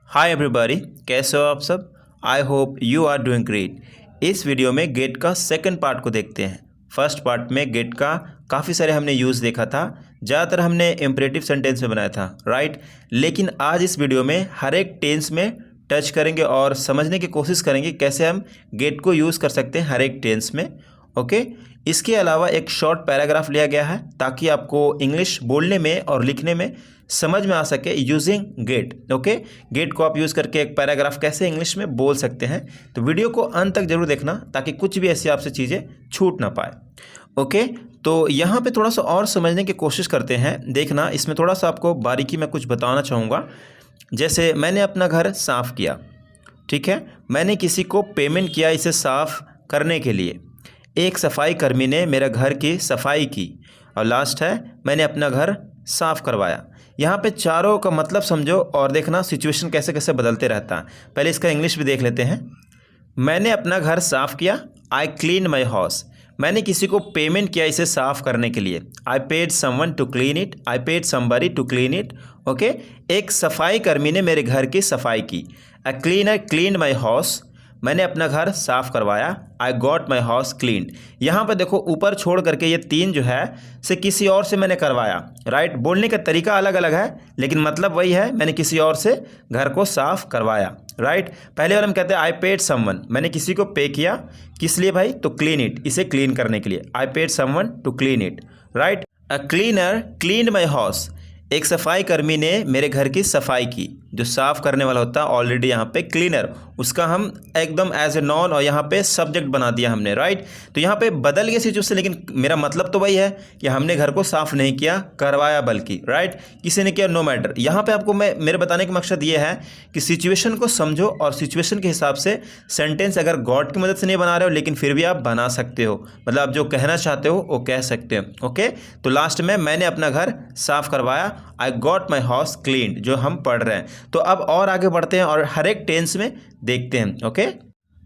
Hi everybody, कैसे हो आप सब। I hope you are doing great. इस वीडियो में गेट का सेकंड पार्ट को देखते हैं। फर्स्ट पार्ट में गेट का काफ़ी सारे हमने यूज़ देखा था, ज़्यादातर हमने इम्परेटिव सेंटेंस में बनाया था, राइट। लेकिन आज इस वीडियो में हर एक टेंस में टच करेंगे और समझने की कोशिश करेंगे कैसे हम गेट को यूज़ कर सकते हैं हर एक टेंस में। ओके, इसके अलावा एक शॉर्ट पैराग्राफ लिया गया है ताकि आपको इंग्लिश बोलने में और लिखने में समझ में आ सके यूजिंग गेट। ओके, गेट को आप यूज़ करके एक पैराग्राफ कैसे इंग्लिश में बोल सकते हैं। तो वीडियो को अंत तक जरूर देखना ताकि कुछ भी ऐसी आपसे चीज़ें छूट ना पाए। ओके, तो यहाँ पे थोड़ा सा और समझने की कोशिश करते हैं। देखना, इसमें थोड़ा सा आपको बारीकी में कुछ बताना चाहूँगा। जैसे मैंने अपना घर साफ़ किया, ठीक है। मैंने किसी को पेमेंट किया इसे साफ़ करने के लिए। एक सफाई कर्मी ने मेरे घर की सफाई की। और लास्ट है, मैंने अपना घर साफ़ करवाया। यहाँ पे चारों का मतलब समझो और देखना सिचुएशन कैसे कैसे बदलते रहता है। पहले इसका इंग्लिश भी देख लेते हैं। मैंने अपना घर साफ़ किया, आई क्लीन माई हाउस। मैंने किसी को पेमेंट किया इसे साफ़ करने के लिए, I paid someone to clean it, I paid somebody to clean it. Okay, एक सफाई कर्मी ने मेरे घर की सफाई की। A cleaner cleaned my house. मैंने अपना घर साफ़ करवाया, I got my house cleaned. यहाँ पर देखो ऊपर छोड़ करके ये तीन जो है से किसी और से मैंने करवाया, राइट। बोलने का तरीका अलग अलग है लेकिन मतलब वही है, मैंने किसी और से घर को साफ़ करवाया, राइट। पहले वाले हम कहते हैं आई पेड समवन, मैंने किसी को पे किया, किस लिए भाई, तो क्लीन इट, इसे क्लीन करने के लिए। I paid someone to clean it, right. A cleaner cleaned my house. एक सफाई कर्मी ने मेरे घर की सफाई की। जो साफ़ करने वाला होता है ऑलरेडी यहाँ पे क्लीनर, उसका हम एकदम एज ए नॉन और यहाँ पे सब्जेक्ट बना दिया हमने, राइट। तो यहाँ पे बदल गया सिचुएशन, लेकिन मेरा मतलब तो वही है कि हमने घर को साफ़ नहीं किया, करवाया बल्कि, राइट। किसी ने किया, नो मैटर। यहाँ पे आपको मेरे बताने का मकसद ये है कि सिचुएशन को समझो और सिचुएशन के हिसाब से सेंटेंस अगर गॉड की मदद से नहीं बना रहे हो लेकिन फिर भी आप बना सकते हो, मतलब आप जो कहना चाहते हो वो कह सकते हो। ओके, तो लास्ट में मैंने अपना घर साफ़ करवाया, I got my house cleaned, जो हम पढ़ रहे हैं। तो अब और आगे बढ़ते हैं और हर एक टेंस में देखते हैं। ओके,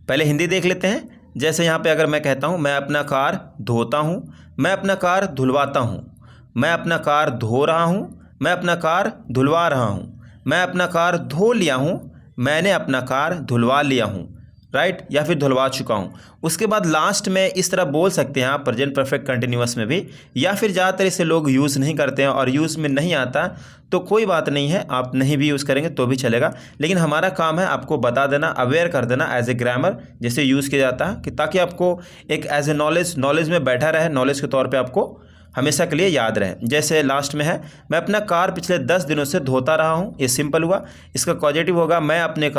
पहले हिंदी देख लेते हैं। जैसे यहाँ पे अगर मैं कहता हूँ मैं अपना कार धोता हूँ, मैं अपना कार धुलवाता हूँ, मैं अपना कार धो रहा हूँ, मैं अपना कार धुलवा रहा हूँ, मैं अपना कार धो लिया हूँ, मैंने अपना कार धुलवा लिया हूँ, राइट, या फिर धुलवा चुका हूँ। उसके बाद लास्ट में इस तरह बोल सकते हैं आप प्रेजेंट परफेक्ट कंटिन्यूअस में भी, या फिर ज़्यादातर इसे लोग यूज़ नहीं करते हैं और यूज़ में नहीं आता तो कोई बात नहीं है, आप नहीं भी यूज़ करेंगे तो भी चलेगा। लेकिन हमारा काम है आपको बता देना, अवेयर कर देना एज ए ग्रामर जैसे यूज़ किया जाता है, कि ताकि आपको एक एज ए नॉलेज में बैठा रहे, नॉलेज के तौर पर आपको हमेशा के लिए याद रहे। जैसे लास्ट में है, मैं अपना कार पिछले 10 दिनों से धोता रहा हूँ, ये सिंपल हुआ। इसका पॉजिटिव होगा, मैं अपना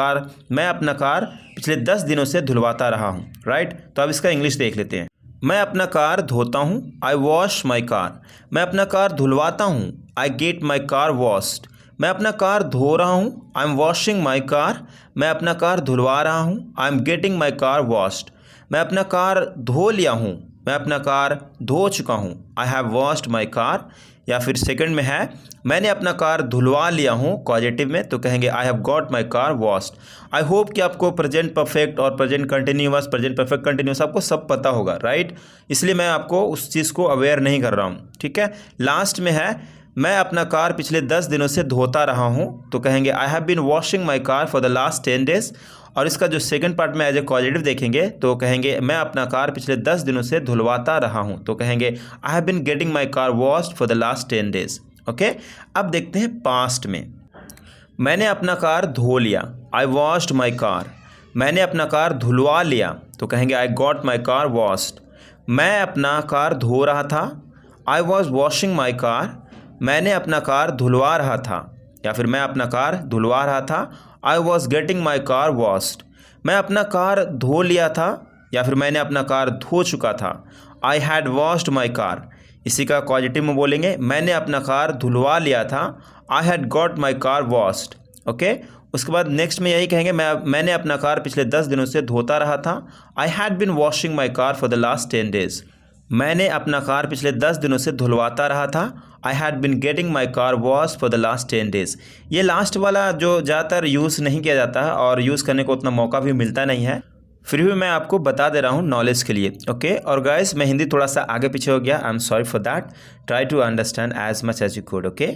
कार पिछले 10 दिनों से धुलवाता रहा हूँ, राइट। तो अब इसका इंग्लिश देख लेते हैं। मैं अपना कार धोता हूँ, आई वॉश माई कार। मैं अपना कार धुलवाता हूँ, I get my car washed. मैं अपना कार धो रहा हूँ, I am washing my car. मैं अपना कार धुलवा रहा हूँ, I am getting my car washed. मैं अपना कार धो लिया हूँ, मैं अपना कार धो चुका हूँ, I have washed my car. या फिर सेकंड में है, मैंने अपना कार धुलवा लिया हूँ, पॉजिटिव में तो कहेंगे I have got my car washed. I hope कि आपको प्रेजेंट परफेक्ट और present continuous, present perfect continuous आपको सब पता होगा, राइट। इसलिए मैं आपको उस चीज़ को अवेयर नहीं कर रहा हूँ, ठीक है। लास्ट में है, मैं अपना कार पिछले 10 दिनों से धोता रहा हूँ, तो कहेंगे I have been washing my car for the last 10 days. और इसका जो सेकंड पार्ट में एज ए पॉजिटिव देखेंगे तो कहेंगे मैं अपना कार पिछले 10 दिनों से धुलवाता रहा हूँ, तो कहेंगे I have been getting my car washed for the last 10 days. Okay, अब देखते हैं पास्ट में। मैंने अपना कार धो लिया, आई वॉश्ड माई कार। मैंने अपना कार धुलवा लिया, तो कहेंगे आई गॉट माई कार वॉश्ड। मैं अपना कार धो रहा था, I was washing my car. मैंने अपना कार धुलवा रहा था, या फिर मैं अपना कार धुलवा रहा था, I was getting my car washed. मैं अपना कार धो लिया था, या फिर मैंने अपना कार धो चुका था, I had washed my car. इसी का पॉजिटिव में बोलेंगे, मैंने अपना कार धुलवा लिया था, I had got my car washed. Okay, उसके बाद नेक्स्ट में यही कहेंगे, मैंने अपना कार पिछले 10 दिनों से धोता रहा था, I had been washing my car for the last 10 days. मैंने अपना कार पिछले 10 दिनों से धुलवाता रहा था, I had been getting my car wash for the last 10 days. ये लास्ट वाला जो ज़्यादातर यूज़ नहीं किया जाता है और यूज़ करने को उतना मौका भी मिलता नहीं है, फिर भी मैं आपको बता दे रहा हूँ नॉलेज के लिए। ओके, और गाइस मैं हिंदी थोड़ा सा आगे पीछे हो गया, I am sorry for that. Try to understand as much as you could. Okay,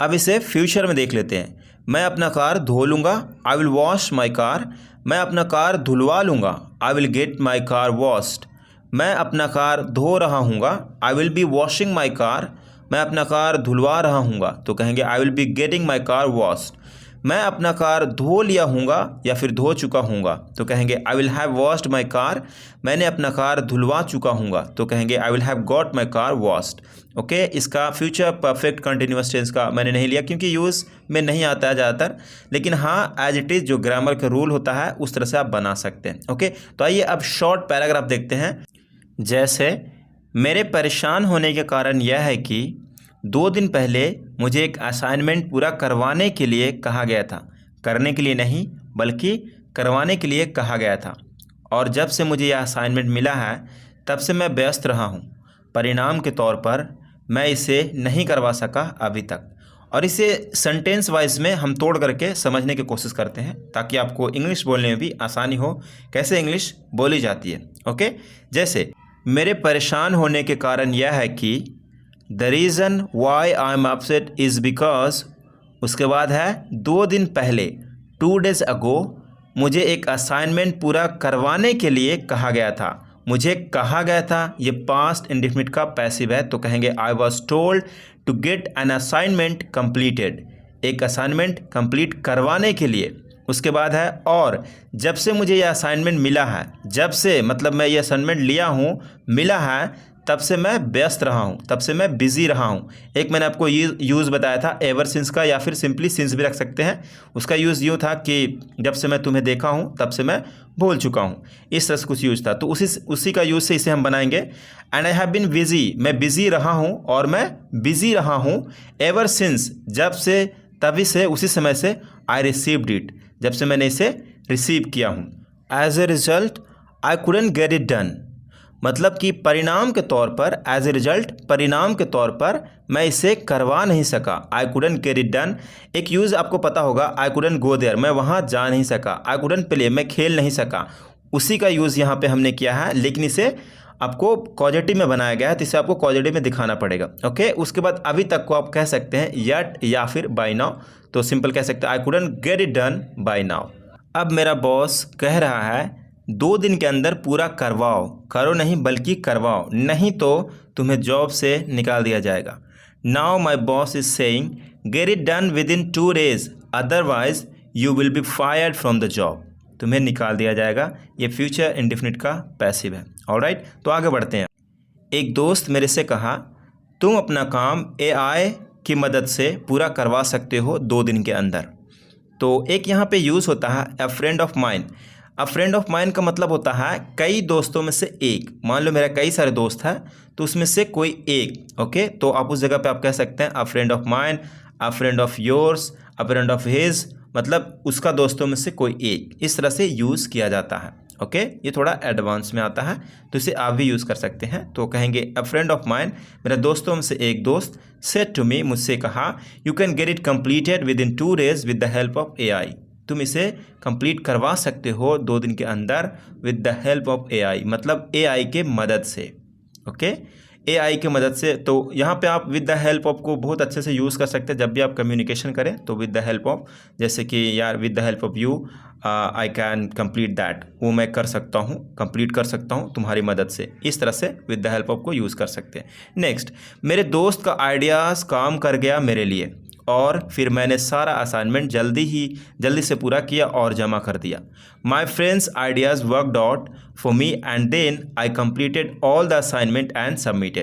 अब इसे फ्यूचर में देख लेते हैं। मैं अपना कार धो लूँगा, I will wash my car, मैं अपना कार धुलवा लूँगा। I will get my car washed, मैं अपना कार धो रहा हूँगा। I will be washing my car, मैं अपना कार धुलवा रहा हूँगा, तो कहेंगे I will be getting my car washed. मैं अपना कार धो लिया हूँगा या फिर धो चुका हूँगा, तो कहेंगे I will have washed my car, मैंने अपना कार धुलवा चुका हूँगा, तो कहेंगे I will have got my car washed. Okay, इसका फ्यूचर परफेक्ट कंटिन्यूअस टेंस का मैंने नहीं लिया क्योंकि यूज़ में नहीं आता है ज़्यादातर, लेकिन हाँ एज इट इज़ जो ग्रामर का रूल होता है उस तरह से आप बना सकते हैं। ओके, तो आइए अब शॉर्ट पैराग्राफ देखते हैं। जैसे मेरे परेशान होने के कारण यह है कि 2 दिन पहले मुझे एक असाइनमेंट पूरा करवाने के लिए कहा गया था। करने के लिए नहीं बल्कि करवाने के लिए कहा गया था, और जब से मुझे यह असाइनमेंट मिला है तब से मैं व्यस्त रहा हूँ। परिणाम के तौर पर मैं इसे नहीं करवा सका अभी तक। और इसे सेंटेंस वाइज में हम तोड़ करके समझने की कोशिश करते हैं ताकि आपको इंग्लिश बोलने में भी आसानी हो, कैसे इंग्लिश बोली जाती है। ओके, जैसे मेरे परेशान होने के कारण यह है कि the reason why I am upset is because, उसके बाद है 2 दिन पहले 2 days अगो मुझे एक असाइनमेंट पूरा करवाने के लिए कहा गया था। मुझे कहा गया था, ये पास्ट इंडेफिनिट का पैसिव है, तो कहेंगे I was told to get an assignment completed, एक असाइनमेंट कंप्लीट करवाने के लिए। उसके बाद है और जब से मुझे यह असाइनमेंट मिला है, जब से मतलब मैं ये असाइनमेंट लिया हूँ, मिला है, तब से मैं व्यस्त रहा हूँ, तब से मैं बिज़ी रहा हूँ। एक मैंने आपको यूज़ बताया था एवर सिंस का, या फिर सिंपली सिंस भी रख सकते हैं। उसका यूज़ यूँ था कि जब से मैं तुम्हें देखा हूँ तब से मैं भूल चुका हूँ, इस तरह से कुछ यूज़ था। तो उसी का यूज़ से इसे हम बनाएंगे। And I have been busy, मैं बिज़ी रहा हूँ और मैं बिज़ी रहा हूँ एवर सिंस, जब से, तभी से, उसी समय से। आई रिसीव्ड इट, जब से मैंने इसे रिसीव किया हूँ। As a result I couldn't get it done, मतलब कि परिणाम के तौर पर, एज ए रिजल्ट परिणाम के तौर पर मैं इसे करवा नहीं सका। आई कुडंट गेट इट डन। एक यूज़ आपको पता होगा, आई कुडंट गो देयर, मैं वहाँ जा नहीं सका। आई कुडंट प्ले, मैं खेल नहीं सका। उसी का यूज़ यहाँ पे हमने किया है, लेकिन इसे आपको कॉजेटिव में बनाया गया है, तो इसे आपको कॉजेटिव में दिखाना पड़ेगा। ओके, उसके बाद अभी तक को आप कह सकते हैं यट या फिर बाय नाउ, तो सिंपल कह सकते हैं आई couldn't get it done by now. अब मेरा बॉस कह रहा है 2 दिन के अंदर पूरा करवाओ, करो नहीं बल्कि करवाओ, नहीं तो तुम्हें जॉब से निकाल दिया जाएगा। Now my boss is saying gate it done with in 2 days, otherwise you will be fired from the job, तुम्हें निकाल दिया जाएगा। ये फ्यूचर इंडेफिनिट का पैसिव है। ऑलराइट, तो आगे बढ़ते हैं। एक दोस्त मेरे से कहा तुम अपना काम AI की मदद से पूरा करवा सकते हो 2 दिन के अंदर। तो एक यहाँ पे यूज़ होता है अ friend of mine. A friend of mine का मतलब होता है कई दोस्तों में से एक। मान लो मेरा कई सारे दोस्त हैं, तो उसमें से कोई एक। ओके, तो आप उस जगह पे आप कह सकते हैं अ friend of mine, a friend of yours, a friend of his, मतलब उसका दोस्तों में से कोई एक। इस तरह से यूज़ किया जाता है। ओके, ये थोड़ा एडवांस में आता है, तो इसे आप भी यूज़ कर सकते हैं। तो कहेंगे अ फ्रेंड ऑफ माइन, मेरा दोस्तों में से एक दोस्त, सेड टू मी, मुझसे कहा, you can get it completed with in 2 days with the help of AI, तुम इसे कंप्लीट करवा सकते हो 2 दिन के अंदर with the help of AI, मतलब AI के मदद से। ओके, AI की मदद से। तो यहाँ पे आप विद द हेल्प ऑफ को बहुत अच्छे से यूज़ कर सकते हैं जब भी आप कम्युनिकेशन करें, तो विद द हेल्प ऑफ, जैसे कि यार with the help of you I can complete that, वो मैं कर सकता हूँ, कंप्लीट कर सकता हूँ तुम्हारी मदद से। इस तरह से विद द हेल्प ऑफ को यूज़ कर सकते हैं। नेक्स्ट, मेरे दोस्त का आइडियाज़ काम कर गया मेरे लिए, और फिर मैंने सारा असाइनमेंट जल्दी से पूरा किया और जमा कर दिया। My friends ideas worked out for me and then I completed all the assignment and submitted.